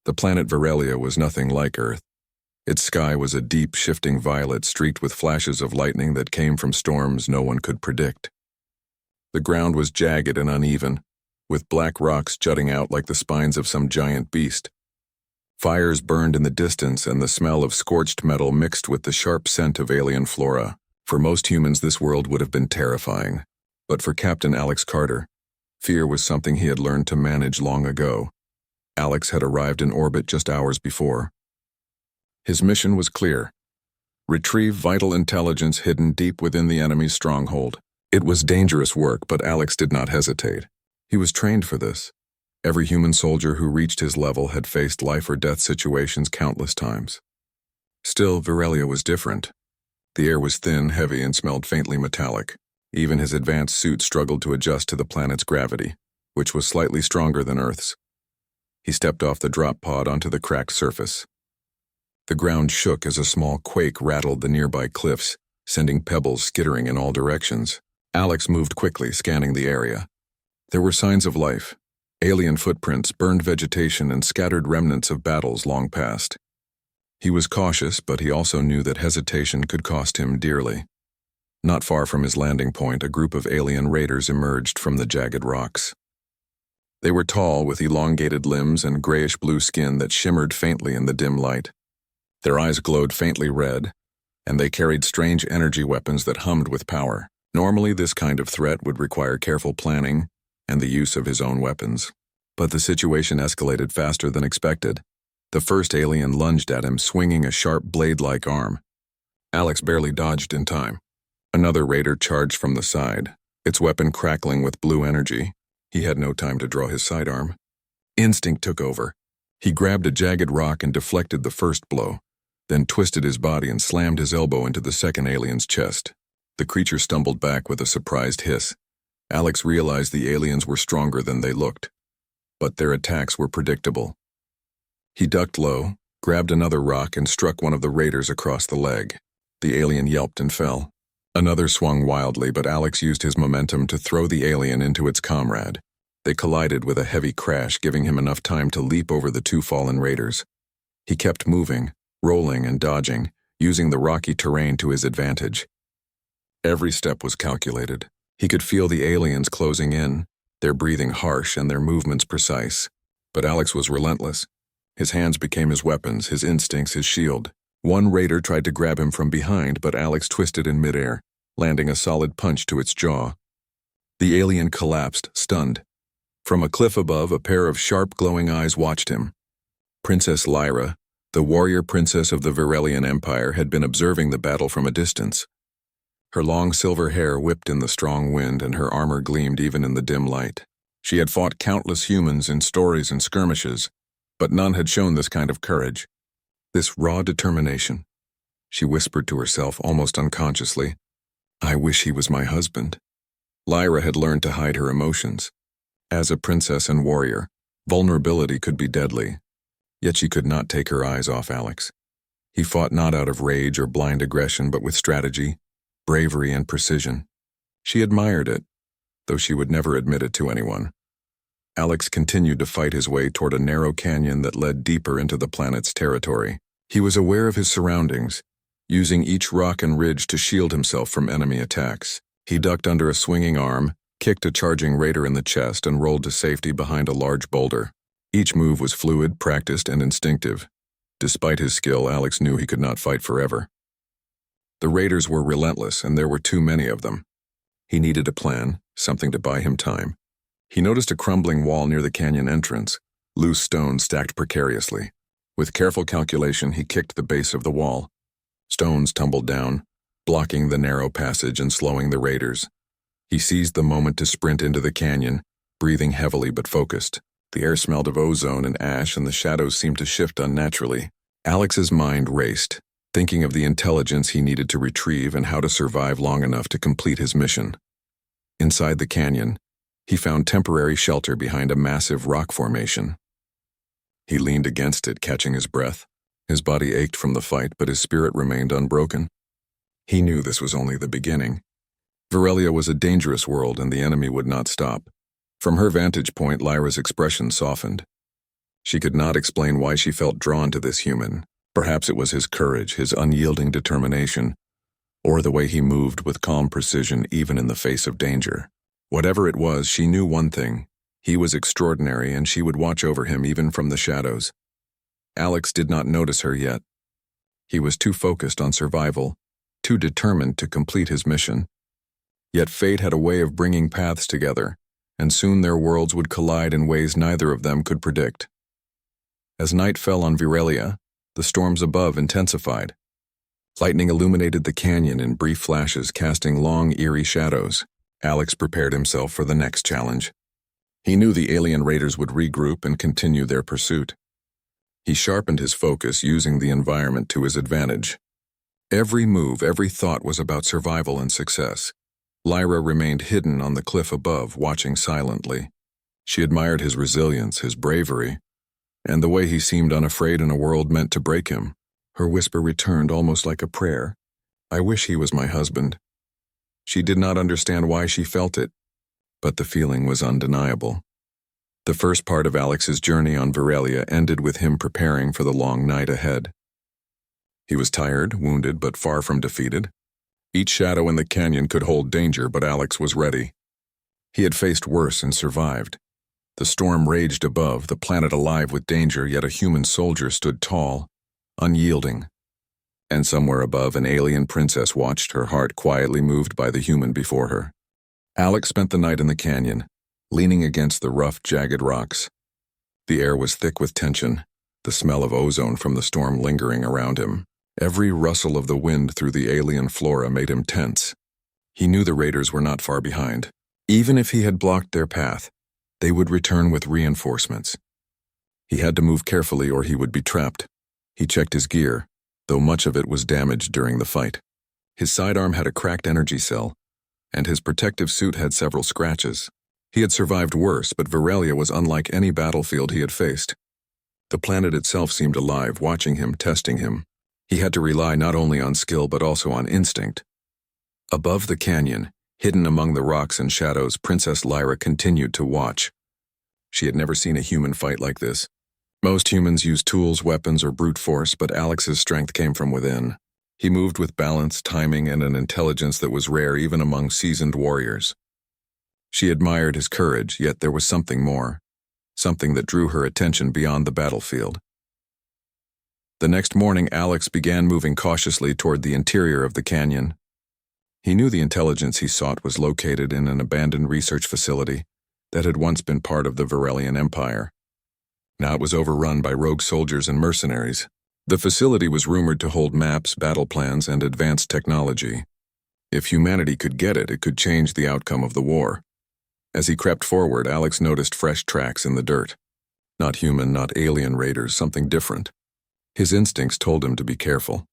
The planet Virelia was nothing like Earth. Its sky was a deep, shifting violet streaked with flashes of lightning that came from storms no one could predict. The ground was jagged and uneven, with black rocks jutting out like the spines of some giant beast. Fires burned in the distance, and the smell of scorched metal mixed with the sharp scent of alien flora. For most humans, this world would have been terrifying. But for Captain Alex Carter, fear was something he had learned to manage long ago. Alex had arrived in orbit just hours before. His mission was clear: retrieve vital intelligence hidden deep within the enemy's stronghold. It was dangerous work, but Alex did not hesitate. He was trained for this. Every human soldier who reached his level had faced life-or-death situations countless times. Still, Virelia was different. The air was thin, heavy, and smelled faintly metallic. Even his advanced suit struggled to adjust to the planet's gravity, which was slightly stronger than Earth's. He stepped off the drop pod onto the cracked surface. The ground shook as a small quake rattled the nearby cliffs, sending pebbles skittering in all directions. Alex moved quickly, scanning the area. There were signs of life: alien footprints, burned vegetation, and scattered remnants of battles long past. He was cautious, but he also knew that hesitation could cost him dearly. Not far from his landing point, a group of alien raiders emerged from the jagged rocks. They were tall, with elongated limbs and grayish-blue skin that shimmered faintly in the dim light. Their eyes glowed faintly red, and they carried strange energy weapons that hummed with power. Normally, this kind of threat would require careful planning and the use of his own weapons. But the situation escalated faster than expected. The first alien lunged at him, swinging a sharp blade-like arm. Alex barely dodged in time. Another raider charged from the side, its weapon crackling with blue energy. He had no time to draw his sidearm. Instinct took over. He grabbed a jagged rock and deflected the first blow, then twisted his body and slammed his elbow into the second alien's chest. The creature stumbled back with a surprised hiss. Alex realized the aliens were stronger than they looked, but their attacks were predictable. He ducked low, grabbed another rock, and struck one of the raiders across the leg. The alien yelped and fell. Another swung wildly, but Alex used his momentum to throw the alien into its comrade. They collided with a heavy crash, giving him enough time to leap over the two fallen raiders. He kept moving, rolling and dodging, using the rocky terrain to his advantage. Every step was calculated. He could feel the aliens closing in, their breathing harsh and their movements precise. But Alex was relentless. His hands became his weapons, his instincts his shield. One raider tried to grab him from behind, but Alex twisted in midair, landing a solid punch to its jaw. The alien collapsed, stunned. From a cliff above, a pair of sharp, glowing eyes watched him. Princess Lyra, the warrior princess of the Virelian Empire, had been observing the battle from a distance. Her long silver hair whipped in the strong wind, and her armor gleamed even in the dim light. She had fought countless humans in stories and skirmishes, but none had shown this kind of courage, this raw determination. She whispered to herself almost unconsciously, "I wish he was my husband." Lyra had learned to hide her emotions. As a princess and warrior, vulnerability could be deadly, yet she could not take her eyes off Alex. He fought not out of rage or blind aggression, but with strategy, bravery, and precision. She admired it, though she would never admit it to anyone. Alex continued to fight his way toward a narrow canyon that led deeper into the planet's territory. He was aware of his surroundings, using each rock and ridge to shield himself from enemy attacks. He ducked under a swinging arm, kicked a charging raider in the chest, and rolled to safety behind a large boulder. Each move was fluid, practiced, and instinctive. Despite his skill, Alex knew he could not fight forever. The raiders were relentless, and there were too many of them. He needed a plan, something to buy him time. He noticed a crumbling wall near the canyon entrance, loose stones stacked precariously. With careful calculation, he kicked the base of the wall. Stones tumbled down, blocking the narrow passage and slowing the raiders. He seized the moment to sprint into the canyon, breathing heavily but focused. The air smelled of ozone and ash, and the shadows seemed to shift unnaturally. Alex's mind raced, thinking of the intelligence he needed to retrieve and how to survive long enough to complete his mission. Inside the canyon, he found temporary shelter behind a massive rock formation. He leaned against it, catching his breath. His body ached from the fight, but his spirit remained unbroken. He knew this was only the beginning. Virelia was a dangerous world, and the enemy would not stop. From her vantage point, Lyra's expression softened. She could not explain why she felt drawn to this human. Perhaps it was his courage, his unyielding determination, or the way he moved with calm precision even in the face of danger. Whatever it was, she knew one thing. He was extraordinary, and she would watch over him even from the shadows. Alex did not notice her yet. He was too focused on survival, too determined to complete his mission. Yet fate had a way of bringing paths together, and soon their worlds would collide in ways neither of them could predict. As night fell on Virelia, the storms above intensified. Lightning illuminated the canyon in brief flashes, casting long, eerie shadows. Alex prepared himself for the next challenge. He knew the alien raiders would regroup and continue their pursuit. He sharpened his focus, using the environment to his advantage. Every move, every thought was about survival and success. Lyra remained hidden on the cliff above, watching silently. She admired his resilience, his bravery, and the way he seemed unafraid in a world meant to break him. Her whisper returned almost like a prayer. "I wish he was my husband." She did not understand why she felt it, but the feeling was undeniable. The first part of Alex's journey on Virelia ended with him preparing for the long night ahead. He was tired, wounded, but far from defeated. Each shadow in the canyon could hold danger, but Alex was ready. He had faced worse and survived. The storm raged above, the planet alive with danger, yet a human soldier stood tall, unyielding. And somewhere above, an alien princess watched, her heart quietly moved by the human before her. Alex spent the night in the canyon, leaning against the rough, jagged rocks. The air was thick with tension, the smell of ozone from the storm lingering around him. Every rustle of the wind through the alien flora made him tense. He knew the raiders were not far behind. Even if he had blocked their path, they would return with reinforcements. He had to move carefully or he would be trapped. He checked his gear, though much of it was damaged during the fight. His sidearm had a cracked energy cell, and his protective suit had several scratches. He had survived worse, but Virelia was unlike any battlefield he had faced. The planet itself seemed alive, watching him, testing him. He had to rely not only on skill but also on instinct. Above the canyon, hidden among the rocks and shadows, Princess Lyra continued to watch. She had never seen a human fight like this. Most humans use tools, weapons, or brute force, but Alex's strength came from within. He moved with balance, timing, and an intelligence that was rare even among seasoned warriors. She admired his courage, yet there was something more, something that drew her attention beyond the battlefield. The next morning, Alex began moving cautiously toward the interior of the canyon. He knew the intelligence he sought was located in an abandoned research facility that had once been part of the Virelian Empire. Now it was overrun by rogue soldiers and mercenaries. The facility was rumored to hold maps, battle plans, and advanced technology. If humanity could get it, it could change the outcome of the war. As he crept forward, Alex noticed fresh tracks in the dirt. Not human, not alien raiders, something different. His instincts told him to be careful.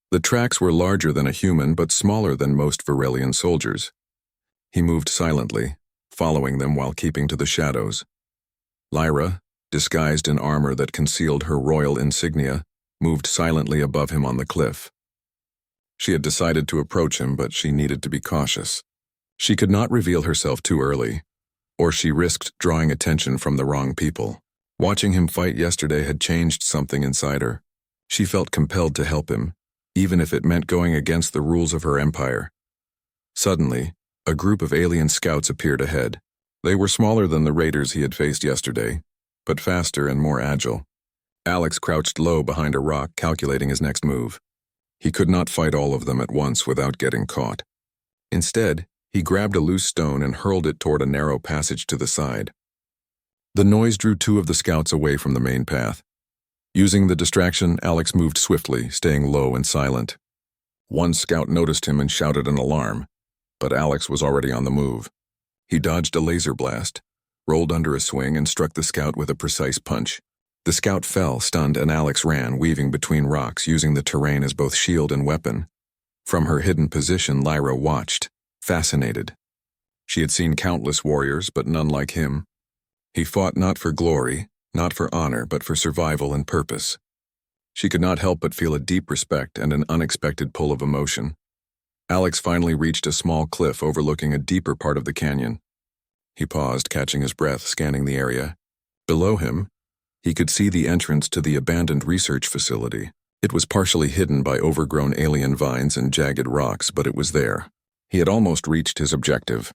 The tracks were larger than a human, but smaller than most Virelian soldiers. He moved silently, following them while keeping to the shadows. Lyra, disguised in armor that concealed her royal insignia, moved silently above him on the cliff. She had decided to approach him, but she needed to be cautious. She could not reveal herself too early, or she risked drawing attention from the wrong people. Watching him fight yesterday had changed something inside her. She felt compelled to help him, even if it meant going against the rules of her empire. Suddenly, a group of alien scouts appeared ahead. They were smaller than the raiders he had faced yesterday, but faster and more agile. Alex crouched low behind a rock, calculating his next move. He could not fight all of them at once without getting caught. Instead, he grabbed a loose stone and hurled it toward a narrow passage to the side. The noise drew two of the scouts away from the main path. Using the distraction, Alex moved swiftly, staying low and silent. One scout noticed him and shouted an alarm, but Alex was already on the move. He dodged a laser blast, rolled under a swing, and struck the scout with a precise punch. The scout fell, stunned, and Alex ran, weaving between rocks, using the terrain as both shield and weapon. From her hidden position, Lyra watched, fascinated. She had seen countless warriors, but none like him. He fought not for glory, not for honor, but for survival and purpose. She could not help but feel a deep respect and an unexpected pull of emotion. Alex finally reached a small cliff overlooking a deeper part of the canyon. He paused, catching his breath, scanning the area. Below him, He could see the entrance to the abandoned research facility. It was partially hidden by overgrown alien vines and jagged rocks, but it was there. He had almost reached his objective.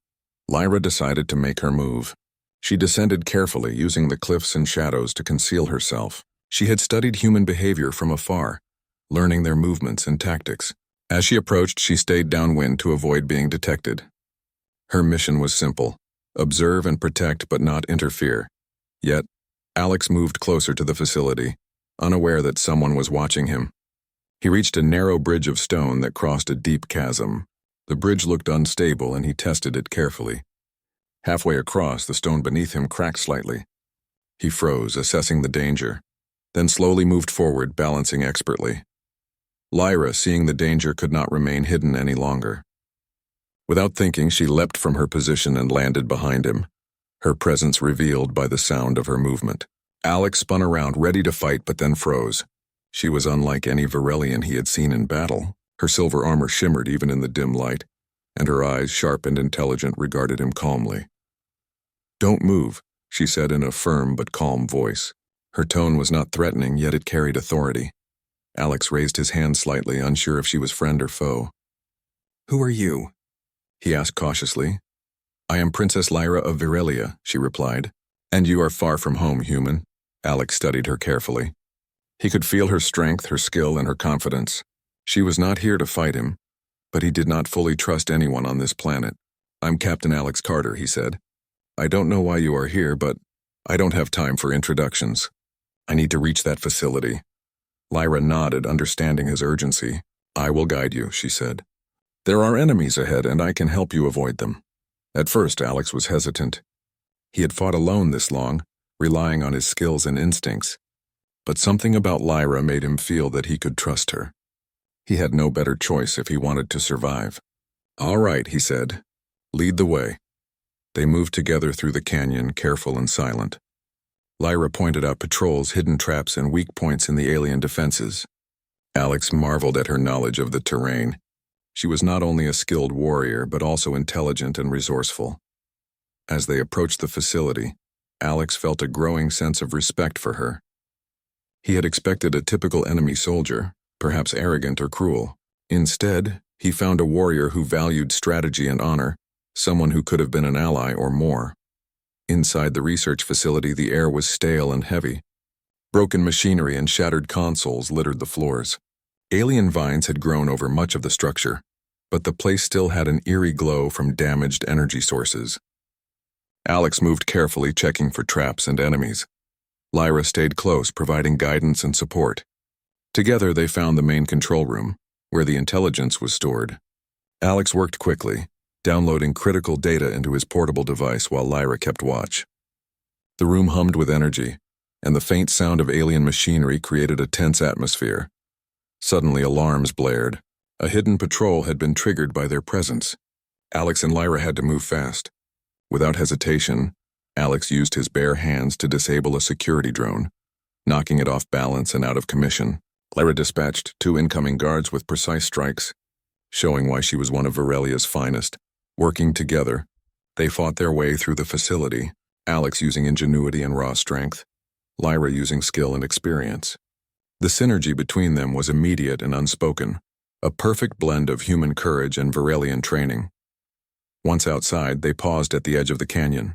Lyra decided to make her move. She descended carefully, using the cliffs and shadows to conceal herself. She had studied human behavior from afar, learning their movements and tactics. As she approached, she stayed downwind to avoid being detected. Her mission was simple: observe and protect but not interfere. Yet, Alex moved closer to the facility, unaware that someone was watching him. He reached a narrow bridge of stone that crossed a deep chasm. The bridge looked unstable and he tested it carefully. Halfway across, the stone beneath him cracked slightly. He froze, assessing the danger, then slowly moved forward, balancing expertly. Lyra, seeing the danger, could not remain hidden any longer. Without thinking, she leapt from her position and landed behind him, her presence revealed by the sound of her movement. Alex spun around, ready to fight, but then froze. She was unlike any Varelian he had seen in battle. Her silver armor shimmered even in the dim light, and her eyes, sharp and intelligent, regarded him calmly. "Don't move," she said in a firm but calm voice. Her tone was not threatening, yet it carried authority. Alex raised his hand slightly, unsure if she was friend or foe. "Who are you?" he asked cautiously. "I am Princess Lyra of Virelia," she replied. "And you are far from home, human." Alex studied her carefully. He could feel her strength, her skill, and her confidence. She was not here to fight him, but he did not fully trust anyone on this planet. "I'm Captain Alex Carter," he said. "I don't know why you are here, but I don't have time for introductions. I need to reach that facility." Lyra nodded, understanding his urgency. "I will guide you," she said. "There are enemies ahead, and I can help you avoid them." At first, Alex was hesitant. He had fought alone this long, relying on his skills and instincts. But something about Lyra made him feel that he could trust her. He had no better choice if he wanted to survive. "All right," he said. "Lead the way." They moved together through the canyon, careful and silent. Lyra pointed out patrols, hidden traps, and weak points in the alien defenses. Alex marveled at her knowledge of the terrain. She was not only a skilled warrior, but also intelligent and resourceful. As they approached the facility, Alex felt a growing sense of respect for her. He had expected a typical enemy soldier, perhaps arrogant or cruel. Instead, he found a warrior who valued strategy and honor, someone who could have been an ally or more. Inside the research facility, the air was stale and heavy. Broken machinery and shattered consoles littered the floors. Alien vines had grown over much of the structure, but the place still had an eerie glow from damaged energy sources. Alex moved carefully, checking for traps and enemies. Lyra stayed close, providing guidance and support. Together, they found the main control room, where the intelligence was stored. Alex worked quickly, downloading critical data into his portable device while Lyra kept watch. The room hummed with energy, and the faint sound of alien machinery created a tense atmosphere. Suddenly, alarms blared. A hidden patrol had been triggered by their presence. Alex and Lyra had to move fast. Without hesitation, Alex used his bare hands to disable a security drone, knocking it off balance and out of commission. Lyra dispatched 2 incoming guards with precise strikes, showing why she was one of Varelia's finest. Working together, they fought their way through the facility, Alex using ingenuity and raw strength, Lyra using skill and experience. The synergy between them was immediate and unspoken, a perfect blend of human courage and Varelian training. Once outside, they paused at the edge of the canyon.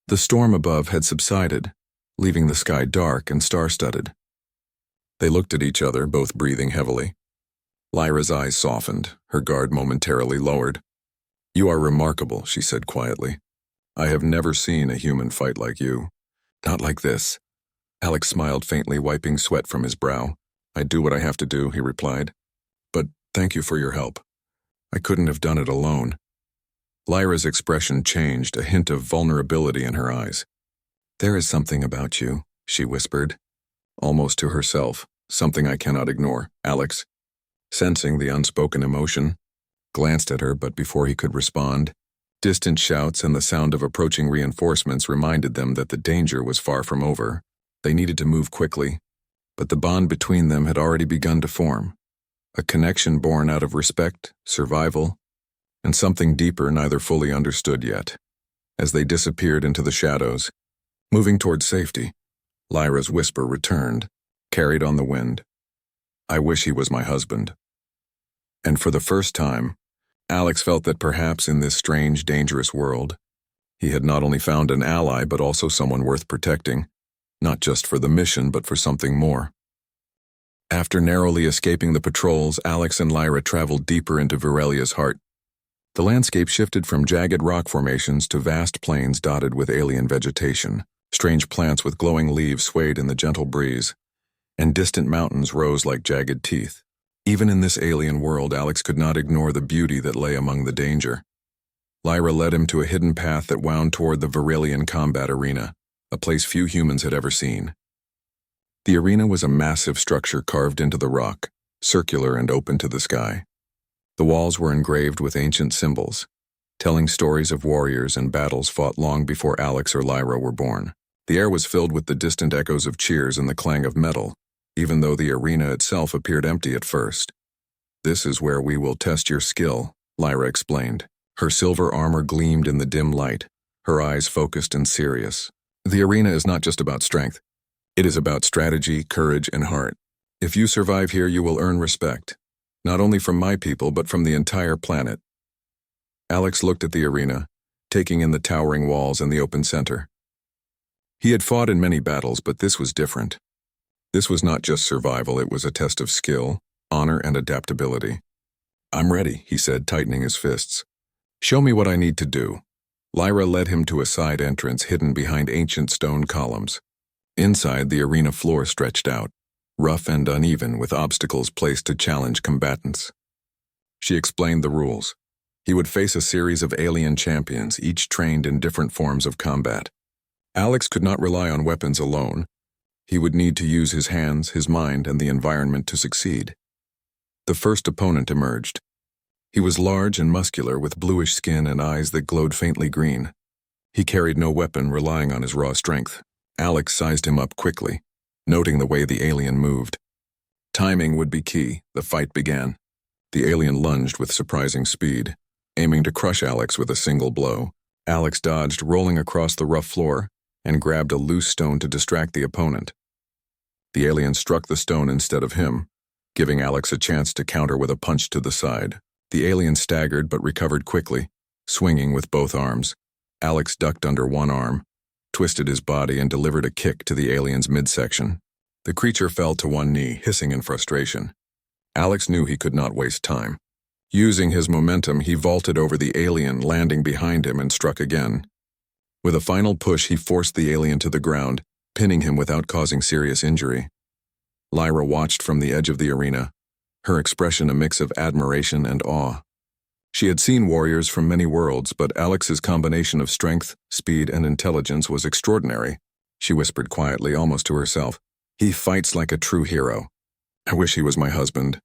The storm above had subsided, leaving the sky dark and star-studded. They looked at each other, both breathing heavily. Lyra's eyes softened, her guard momentarily lowered. "You are remarkable," she said quietly. "I have never seen a human fight like you." "Not like this." Alex smiled faintly, wiping sweat from his brow. "I do what I have to do," he replied. "But thank you for your help. I couldn't have done it alone." Lyra's expression changed, a hint of vulnerability in her eyes. "There is something about you," she whispered, almost to herself, "something I cannot ignore." Alex, sensing the unspoken emotion, glanced at her, but before he could respond, distant shouts and the sound of approaching reinforcements reminded them that the danger was far from over. They needed to move quickly, but the bond between them had already begun to form, a connection born out of respect, survival, and something deeper neither fully understood yet. As they disappeared into the shadows, moving toward safety, Lyra's whisper returned, carried on the wind. I wish he was my husband. And for the first time, Alex felt that perhaps in this strange, dangerous world, he had not only found an ally but also someone worth protecting, not just for the mission but for something more. After narrowly escaping the patrols, Alex and Lyra traveled deeper into Virelia's heart. The landscape shifted from jagged rock formations to vast plains dotted with alien vegetation. Strange plants with glowing leaves swayed in the gentle breeze, and distant mountains rose like jagged teeth. Even in this alien world, Alex could not ignore the beauty that lay among the danger. Lyra led him to a hidden path that wound toward the Virelian combat arena, a place few humans had ever seen. The arena was a massive structure carved into the rock, circular and open to the sky. The walls were engraved with ancient symbols, telling stories of warriors and battles fought long before Alex or Lyra were born. The air was filled with the distant echoes of cheers and the clang of metal, even though the arena itself appeared empty at first. This is where we will test your skill, Lyra explained. Her silver armor gleamed in the dim light, her eyes focused and serious. The arena is not just about strength. It is about strategy, courage, and heart. If you survive here, you will earn respect, not only from my people but from the entire planet. Alex looked at the arena, taking in the towering walls and the open center. He had fought in many battles, but this was different. This was not just survival, it was a test of skill, honor, and adaptability. I'm ready, he said, tightening his fists. Show me what I need to do. Lyra led him to a side entrance hidden behind ancient stone columns. Inside, the arena floor stretched out, rough and uneven with obstacles placed to challenge combatants. She explained the rules. He would face a series of alien champions, each trained in different forms of combat. Alex could not rely on weapons alone. He would need to use his hands, his mind, and the environment to succeed. The first opponent emerged. He was large and muscular with bluish skin and eyes that glowed faintly green. He carried no weapon, relying on his raw strength. Alex sized him up quickly, noting the way the alien moved. Timing would be key. The fight began. The alien lunged with surprising speed, aiming to crush Alex with a single blow. Alex dodged, rolling across the rough floor, and grabbed a loose stone to distract the opponent. The alien struck the stone instead of him, giving Alex a chance to counter with a punch to the side. The alien staggered but recovered quickly, swinging with both arms. Alex ducked under one arm, twisted his body, and delivered a kick to the alien's midsection. The creature fell to one knee, hissing in frustration. Alex knew he could not waste time. Using his momentum, he vaulted over the alien, landing behind him, and struck again. With a final push, he forced the alien to the ground, pinning him without causing serious injury. Lyra watched from the edge of the arena, her expression a mix of admiration and awe. She had seen warriors from many worlds, but Alex's combination of strength, speed, and intelligence was extraordinary. She whispered quietly, almost to herself, "He fights like a true hero. I wish he was my husband."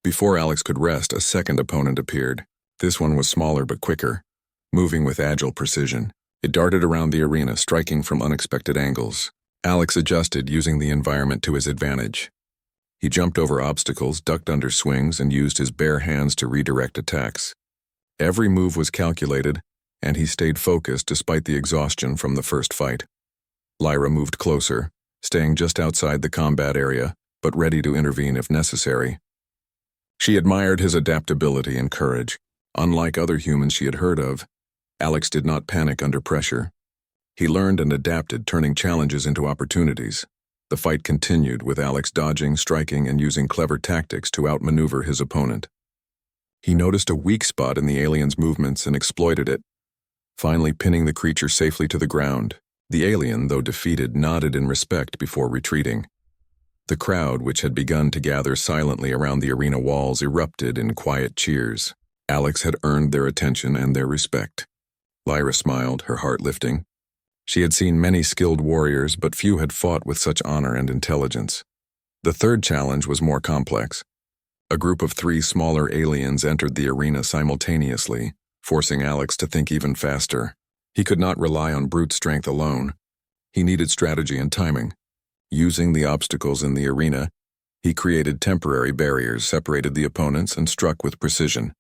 Before Alex could rest, a second opponent appeared. This one was smaller but quicker, moving with agile precision. It darted around the arena, striking from unexpected angles. Alex adjusted, using the environment to his advantage. He jumped over obstacles, ducked under swings, and used his bare hands to redirect attacks. Every move was calculated, and he stayed focused despite the exhaustion from the first fight. Lyra moved closer, staying just outside the combat area, but ready to intervene if necessary. She admired his adaptability and courage. Unlike other humans she had heard of, Alex did not panic under pressure. He learned and adapted, turning challenges into opportunities. The fight continued, with Alex dodging, striking, and using clever tactics to outmaneuver his opponent. He noticed a weak spot in the alien's movements and exploited it, finally pinning the creature safely to the ground. The alien, though defeated, nodded in respect before retreating. The crowd, which had begun to gather silently around the arena walls, erupted in quiet cheers. Alex had earned their attention and their respect. Lyra smiled, her heart lifting. She had seen many skilled warriors, but few had fought with such honor and intelligence. The third challenge was more complex. A group of 3 smaller aliens entered the arena simultaneously, forcing Alex to think even faster. He could not rely on brute strength alone. He needed strategy and timing. Using the obstacles in the arena, he created temporary barriers, separated the opponents, and struck with precision.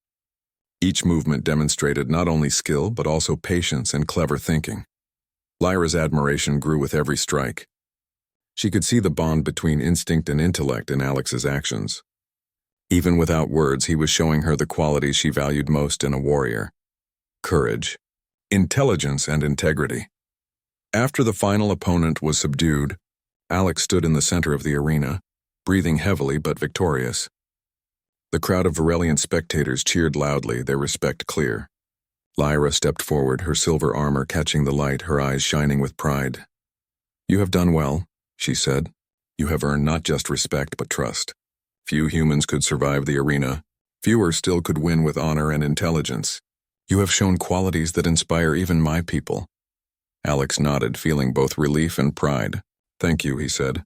Each movement demonstrated not only skill, but also patience and clever thinking. Lyra's admiration grew with every strike. She could see the bond between instinct and intellect in Alex's actions. Even without words, he was showing her the qualities she valued most in a warrior: courage, intelligence, and integrity. After the final opponent was subdued, Alex stood in the center of the arena, breathing heavily but victorious. The crowd of Varelian spectators cheered loudly, their respect clear. Lyra stepped forward, her silver armor catching the light, her eyes shining with pride. "You have done well," she said. "You have earned not just respect but trust. Few humans could survive the arena. Fewer still could win with honor and intelligence. You have shown qualities that inspire even my people." Alex nodded, feeling both relief and pride. "Thank you," he said.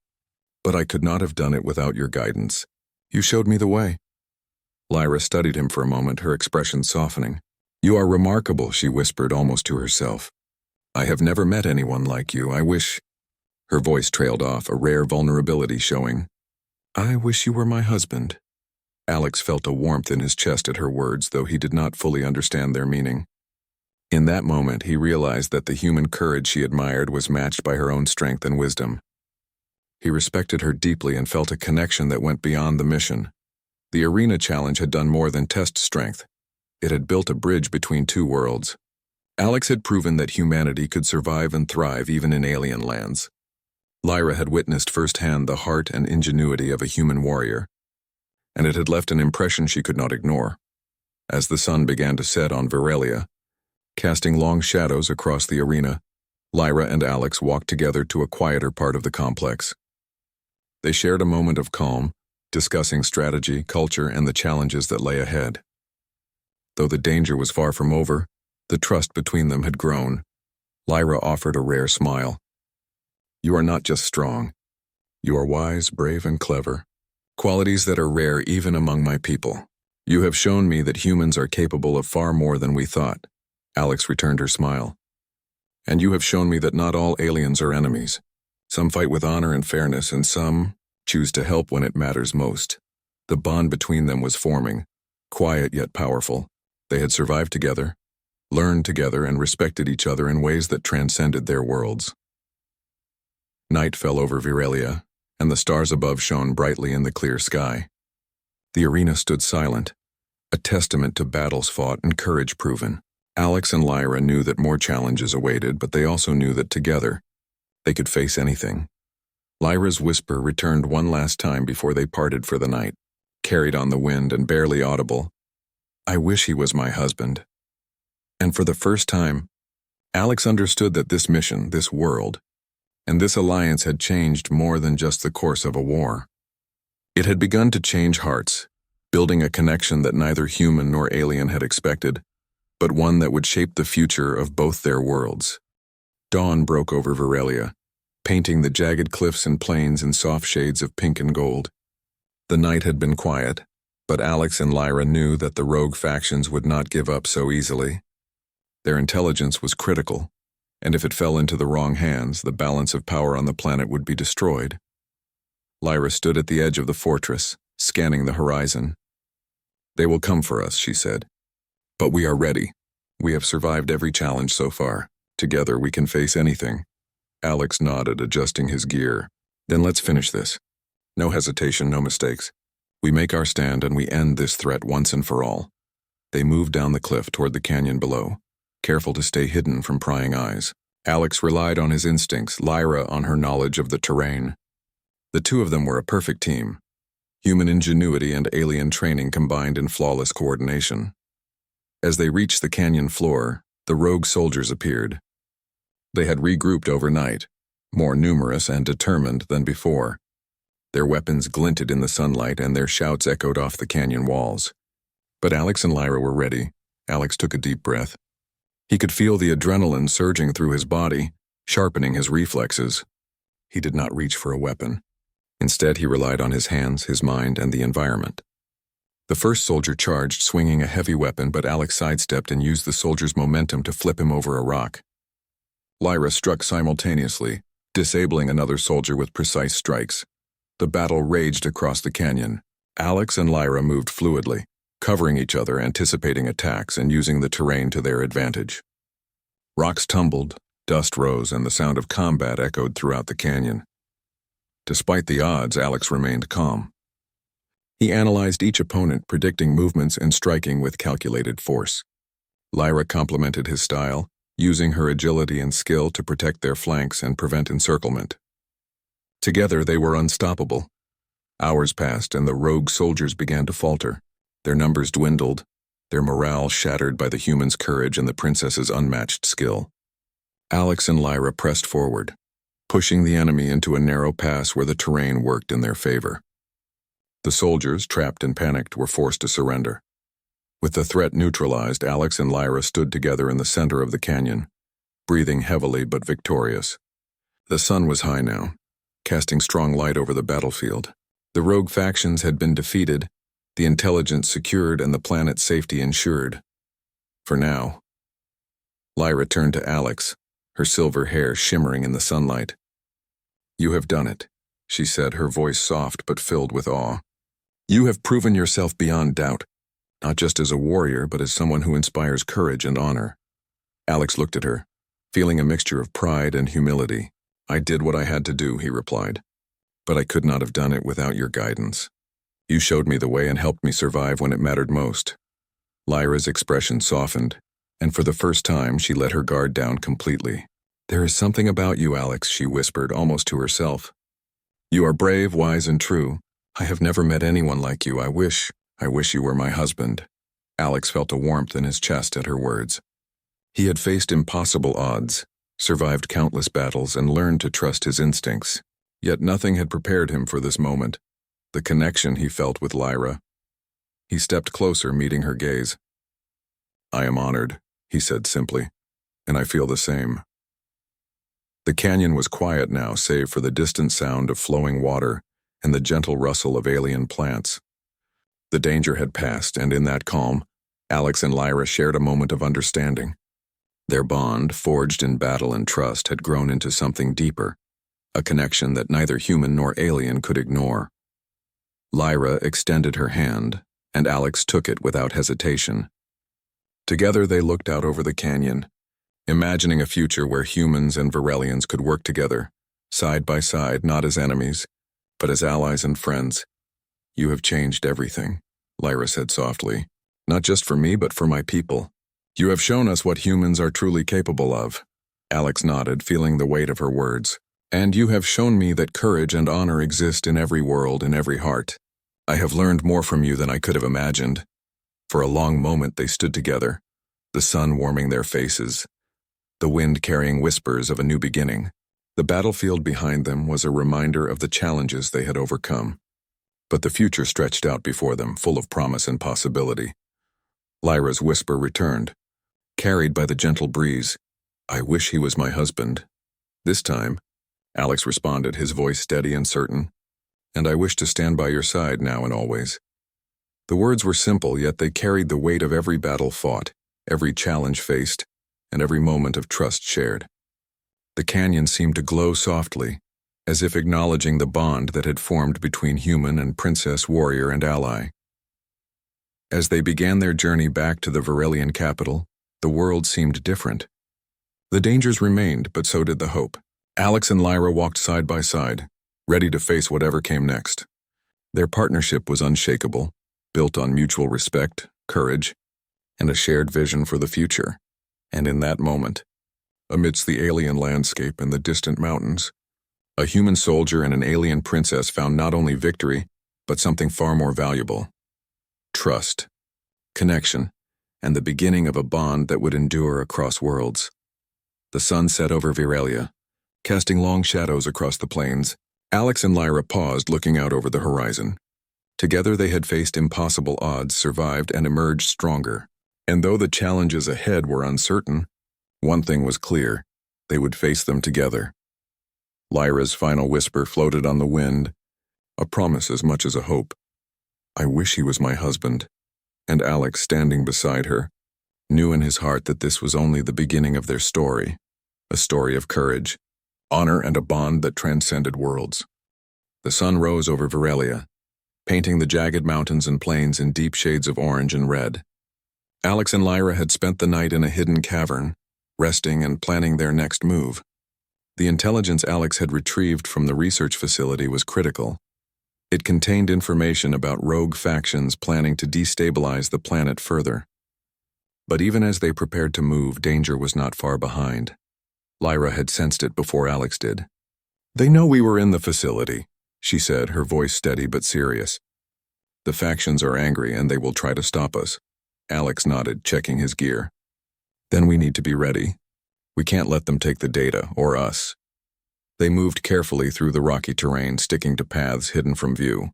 "But I could not have done it without your guidance. You showed me the way." Lyra studied him for a moment, her expression softening. "You are remarkable," she whispered almost to herself. "I have never met anyone like you. I wish—" Her voice trailed off, a rare vulnerability showing. "I wish you were my husband." Alex felt a warmth in his chest at her words, though he did not fully understand their meaning. In that moment, he realized that the human courage she admired was matched by her own strength and wisdom. He respected her deeply and felt a connection that went beyond the mission. The arena challenge had done more than test strength. It had built a bridge between two worlds. Alex had proven that humanity could survive and thrive even in alien lands. Lyra had witnessed firsthand the heart and ingenuity of a human warrior, and it had left an impression she could not ignore. As the sun began to set on Varelia, casting long shadows across the arena, Lyra and Alex walked together to a quieter part of the complex. They shared a moment of calm, discussing strategy, culture, and the challenges that lay ahead. Though the danger was far from over, the trust between them had grown. Lyra offered a rare smile. "You are not just strong. You are wise, brave, and clever. Qualities that are rare even among my people. You have shown me that humans are capable of far more than we thought." Alex returned her smile. "And you have shown me that not all aliens are enemies. Some fight with honor and fairness, and some choose to help when it matters most." The bond between them was forming, quiet yet powerful. They had survived together, learned together, and respected each other in ways that transcended their worlds. Night fell over Varelia, and the stars above shone brightly in the clear sky. The arena stood silent, a testament to battles fought and courage proven. Alex and Lyra knew that more challenges awaited, but they also knew that together, they could face anything. Lyra's whisper returned one last time before they parted for the night, carried on the wind and barely audible. "I wish he was my husband." And for the first time, Alex understood that this mission, this world, and this alliance had changed more than just the course of a war. It had begun to change hearts, building a connection that neither human nor alien had expected, but one that would shape the future of both their worlds. Dawn broke over Varelia, painting the jagged cliffs and plains in soft shades of pink and gold. The night had been quiet, but Alex and Lyra knew that the rogue factions would not give up so easily. Their intelligence was critical, and if it fell into the wrong hands, the balance of power on the planet would be destroyed. Lyra stood at the edge of the fortress, scanning the horizon. "They will come for us," she said. "But we are ready. We have survived every challenge so far. Together we can face anything." Alex nodded, adjusting his gear. "Then let's finish this. No hesitation, no mistakes. We make our stand and we end this threat once and for all." They moved down the cliff toward the canyon below, careful to stay hidden from prying eyes. Alex relied on his instincts, Lyra on her knowledge of the terrain. The two of them were a perfect team. Human ingenuity and alien training combined in flawless coordination. As they reached the canyon floor, the rogue soldiers appeared. They had regrouped overnight, more numerous and determined than before. Their weapons glinted in the sunlight and their shouts echoed off the canyon walls. But Alex and Lyra were ready. Alex took a deep breath. He could feel the adrenaline surging through his body, sharpening his reflexes. He did not reach for a weapon. Instead, he relied on his hands, his mind, and the environment. The first soldier charged, swinging a heavy weapon, but Alex sidestepped and used the soldier's momentum to flip him over a rock. Lyra struck simultaneously, disabling another soldier with precise strikes. The battle raged across the canyon. Alex and Lyra moved fluidly, covering each other, anticipating attacks, and using the terrain to their advantage. Rocks tumbled, dust rose, and the sound of combat echoed throughout the canyon. Despite the odds, Alex remained calm. He analyzed each opponent, predicting movements and striking with calculated force. Lyra complemented his style, using her agility and skill to protect their flanks and prevent encirclement. Together, they were unstoppable. Hours passed, and the rogue soldiers began to falter. Their numbers dwindled, their morale shattered by the humans' courage and the princess's unmatched skill. Alex and Lyra pressed forward, pushing the enemy into a narrow pass where the terrain worked in their favor. The soldiers, trapped and panicked, were forced to surrender. With the threat neutralized, Alex and Lyra stood together in the center of the canyon, breathing heavily but victorious. The sun was high now, casting strong light over the battlefield. The rogue factions had been defeated, the intelligence secured, and the planet's safety ensured. For now. Lyra turned to Alex, her silver hair shimmering in the sunlight. "You have done it," she said, her voice soft but filled with awe. "You have proven yourself beyond doubt, not just as a warrior, but as someone who inspires courage and honor." Alex looked at her, feeling a mixture of pride and humility. "I did what I had to do," he replied, "but I could not have done it without your guidance. You showed me the way and helped me survive when it mattered most." Lyra's expression softened, and for the first time she let her guard down completely. "There is something about you, Alex," she whispered, almost to herself. "You are brave, wise, and true. I have never met anyone like you. I wish you were my husband." Alex felt a warmth in his chest at her words. He had faced impossible odds, survived countless battles, and learned to trust his instincts. Yet nothing had prepared him for this moment, the connection he felt with Lyra. He stepped closer, meeting her gaze. "I am honored," he said simply, "and I feel the same." The canyon was quiet now, save for the distant sound of flowing water and the gentle rustle of alien plants. The danger had passed, and in that calm, Alex and Lyra shared a moment of understanding. Their bond, forged in battle and trust, had grown into something deeper, a connection that neither human nor alien could ignore. Lyra extended her hand, and Alex took it without hesitation. Together they looked out over the canyon, imagining a future where humans and Varelians could work together, side by side, not as enemies, but as allies and friends. "You have changed everything," Lyra said softly. "Not just for me, but for my people. You have shown us what humans are truly capable of." Alex nodded, feeling the weight of her words. "And you have shown me that courage and honor exist in every world, in every heart. I have learned more from you than I could have imagined." For a long moment they stood together, the sun warming their faces, the wind carrying whispers of a new beginning. The battlefield behind them was a reminder of the challenges they had overcome. But the future stretched out before them, full of promise and possibility. Lyra's whisper returned, carried by the gentle breeze. "I wish he was my husband." This time, Alex responded, his voice steady and certain. "And I wish to stand by your side now and always." The words were simple, yet they carried the weight of every battle fought, every challenge faced, and every moment of trust shared. The canyon seemed to glow softly, as if acknowledging the bond that had formed between human and princess, warrior, and ally. As they began their journey back to the Varelian capital, the world seemed different. The dangers remained, but so did the hope. Alex and Lyra walked side by side, ready to face whatever came next. Their partnership was unshakable, built on mutual respect, courage, and a shared vision for the future. And in that moment, amidst the alien landscape and the distant mountains, a human soldier and an alien princess found not only victory, but something far more valuable: trust, connection, and the beginning of a bond that would endure across worlds. The sun set over Varelia, casting long shadows across the plains. Alex and Lyra paused, looking out over the horizon. Together they had faced impossible odds, survived, and emerged stronger. And though the challenges ahead were uncertain, one thing was clear: they would face them together. Lyra's final whisper floated on the wind, a promise as much as a hope. "I wish he was my husband." And Alex, standing beside her, knew in his heart that this was only the beginning of their story, a story of courage, honor, and a bond that transcended worlds. The sun rose over Varelia, painting the jagged mountains and plains in deep shades of orange and red. Alex and Lyra had spent the night in a hidden cavern, resting and planning their next move. The intelligence Alex had retrieved from the research facility was critical. It contained information about rogue factions planning to destabilize the planet further. But even as they prepared to move, danger was not far behind. Lyra had sensed it before Alex did. "They know we were in the facility," she said, her voice steady but serious. "The factions are angry and they will try to stop us." Alex nodded, checking his gear. "Then we need to be ready. We can't let them take the data, or us." They moved carefully through the rocky terrain, sticking to paths hidden from view.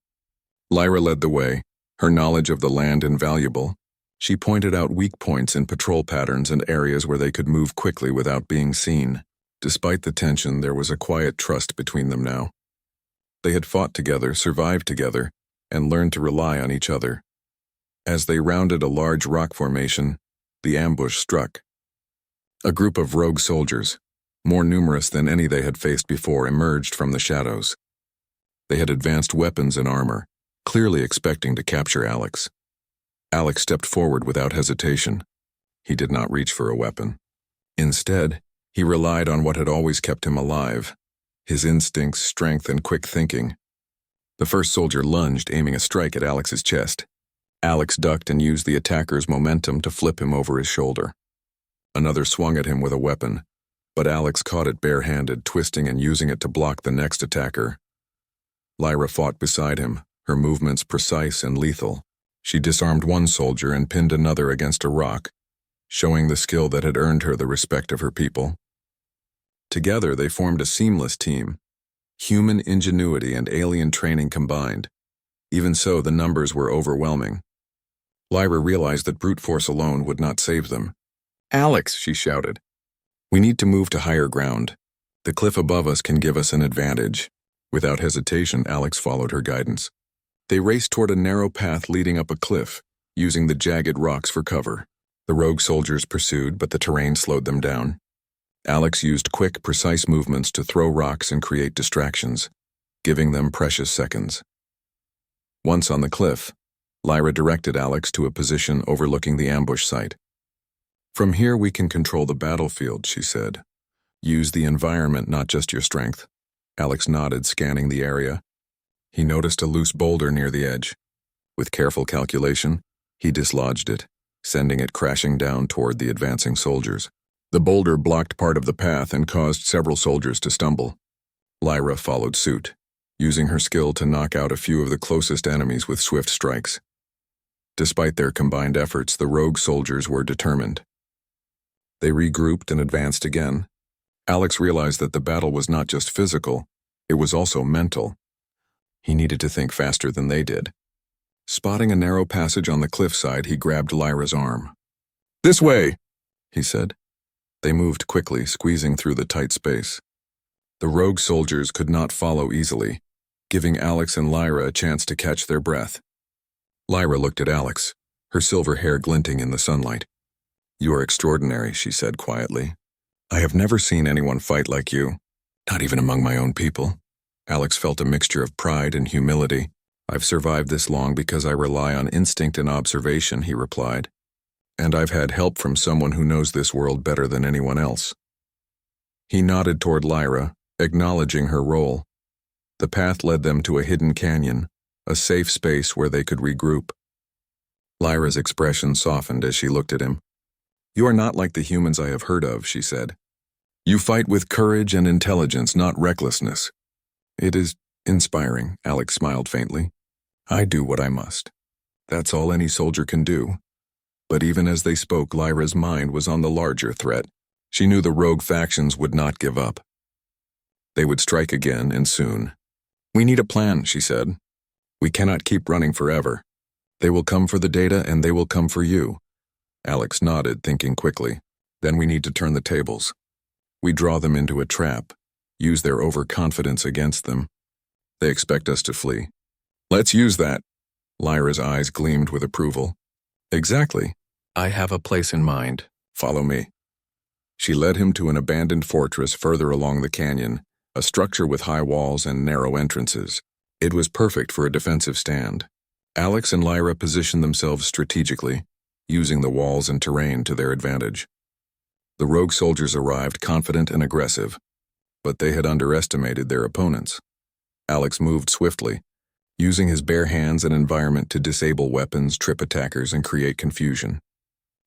Lyra led the way, her knowledge of the land invaluable. She pointed out weak points in patrol patterns and areas where they could move quickly without being seen. Despite the tension, there was a quiet trust between them now. They had fought together, survived together, and learned to rely on each other. As they rounded a large rock formation, the ambush struck. A group of rogue soldiers, more numerous than any they had faced before, emerged from the shadows. They had advanced weapons and armor, clearly expecting to capture Alex. Alex stepped forward without hesitation. He did not reach for a weapon. Instead, he relied on what had always kept him alive: his instincts, strength, and quick thinking. The first soldier lunged, aiming a strike at Alex's chest. Alex ducked and used the attacker's momentum to flip him over his shoulder. Another swung at him with a weapon, but Alex caught it barehanded, twisting and using it to block the next attacker. Lyra fought beside him, her movements precise and lethal. She disarmed one soldier and pinned another against a rock, showing the skill that had earned her the respect of her people. Together, they formed a seamless team, human ingenuity and alien training combined. Even so, the numbers were overwhelming. Lyra realized that brute force alone would not save them. "Alex," she shouted, "we need to move to higher ground. The cliff above us can give us an advantage." Without hesitation, Alex followed her guidance. They raced toward a narrow path leading up a cliff, using the jagged rocks for cover. The rogue soldiers pursued, but the terrain slowed them down. Alex used quick, precise movements to throw rocks and create distractions, giving them precious seconds. Once on the cliff, Lyra directed Alex to a position overlooking the ambush site. "From here we can control the battlefield," she said. "Use the environment, not just your strength." Alex nodded, scanning the area. He noticed a loose boulder near the edge. With careful calculation, he dislodged it, sending it crashing down toward the advancing soldiers. The boulder blocked part of the path and caused several soldiers to stumble. Lyra followed suit, using her skill to knock out a few of the closest enemies with swift strikes. Despite their combined efforts, the rogue soldiers were determined. They regrouped and advanced again. Alex realized that the battle was not just physical, it was also mental. He needed to think faster than they did. Spotting a narrow passage on the cliffside, he grabbed Lyra's arm. "This way," he said. They moved quickly, squeezing through the tight space. The rogue soldiers could not follow easily, giving Alex and Lyra a chance to catch their breath. Lyra looked at Alex, her silver hair glinting in the sunlight. "You are extraordinary," she said quietly. "I have never seen anyone fight like you, not even among my own people." Alex felt a mixture of pride and humility. "I've survived this long because I rely on instinct and observation," he replied. "And I've had help from someone who knows this world better than anyone else." He nodded toward Lyra, acknowledging her role. The path led them to a hidden canyon, a safe space where they could regroup. Lyra's expression softened as she looked at him. "You are not like the humans I have heard of," she said. "You fight with courage and intelligence, not recklessness." "It is inspiring," Alex smiled faintly. "I do what I must. That's all any soldier can do." But even as they spoke, Lyra's mind was on the larger threat. She knew the rogue factions would not give up. They would strike again, and soon. "We need a plan," she said. "We cannot keep running forever. They will come for the data, and they will come for you." Alex nodded, thinking quickly. "Then we need to turn the tables. We draw them into a trap, use their overconfidence against them. They expect us to flee." "Let's use that." Lyra's eyes gleamed with approval. "Exactly. I have a place in mind. Follow me." She led him to an abandoned fortress further along the canyon, a structure with high walls and narrow entrances. It was perfect for a defensive stand. Alex and Lyra positioned themselves strategically, using the walls and terrain to their advantage. The rogue soldiers arrived, confident and aggressive. but they had underestimated their opponents. Alex moved swiftly, using his bare hands and environment to disable weapons, trip attackers, and create confusion.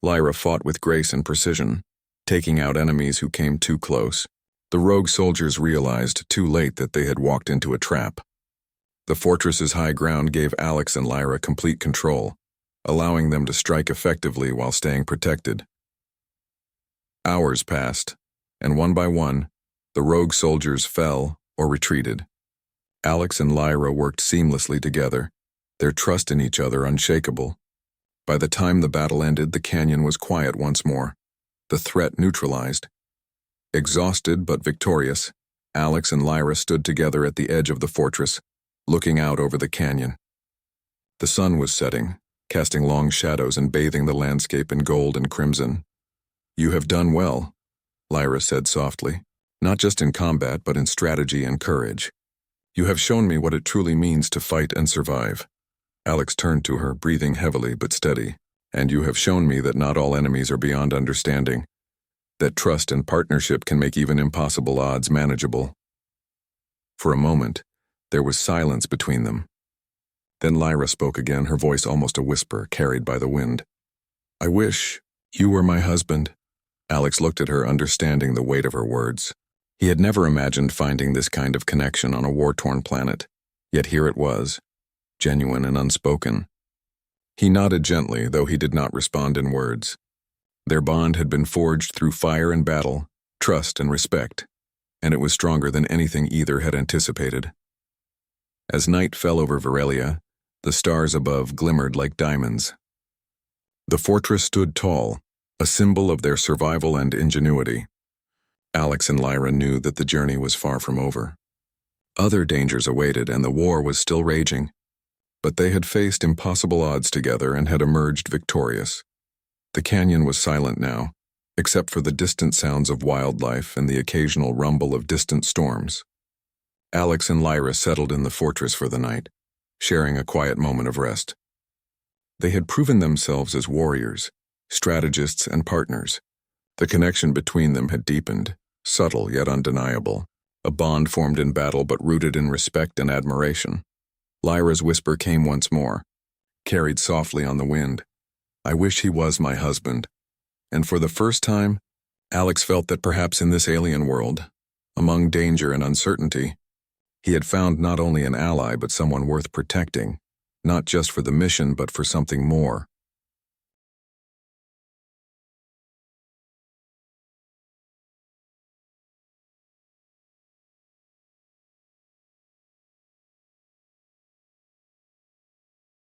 Lyra fought with grace and precision, taking out enemies who came too close. The rogue soldiers realized too late that they had walked into a trap. The fortress's high ground gave Alex and Lyra complete control, allowing them to strike effectively while staying protected. Hours passed, and one by one, the rogue soldiers fell or retreated. Alex and Lyra worked seamlessly together, their trust in each other unshakable. By the time the battle ended, the canyon was quiet once more, the threat neutralized. Exhausted but victorious, Alex and Lyra stood together at the edge of the fortress, looking out over the canyon. The sun was setting, casting long shadows and bathing the landscape in gold and crimson. "You have done well," Lyra said softly, "not just in combat but in strategy and courage. You have shown me what it truly means to fight and survive." Alex turned to her, breathing heavily but steady. "And you have shown me that not all enemies are beyond understanding, that trust and partnership can make even impossible odds manageable." For a moment, there was silence between them. Then Lyra spoke again, her voice almost a whisper, carried by the wind. "I wish you were my husband." Alex looked at her, understanding the weight of her words. He had never imagined finding this kind of connection on a war-torn planet, yet here it was, genuine and unspoken. He nodded gently, though he did not respond in words. Their bond had been forged through fire and battle, trust and respect, and it was stronger than anything either had anticipated. As night fell over Varelia, the stars above glimmered like diamonds. The fortress stood tall, a symbol of their survival and ingenuity. Alex and Lyra knew that the journey was far from over. Other dangers awaited, and the war was still raging, but they had faced impossible odds together and had emerged victorious. The canyon was silent now, except for the distant sounds of wildlife and the occasional rumble of distant storms. Alex and Lyra settled in the fortress for the night, sharing a quiet moment of rest. They had proven themselves as warriors, strategists, and partners. The connection between them had deepened, subtle yet undeniable, a bond formed in battle but rooted in respect and admiration. Lyra's whisper came once more, carried softly on the wind. "I wish he was my husband." And for the first time, Alex felt that perhaps in this alien world, among danger and uncertainty, he had found not only an ally but someone worth protecting, not just for the mission but for something more.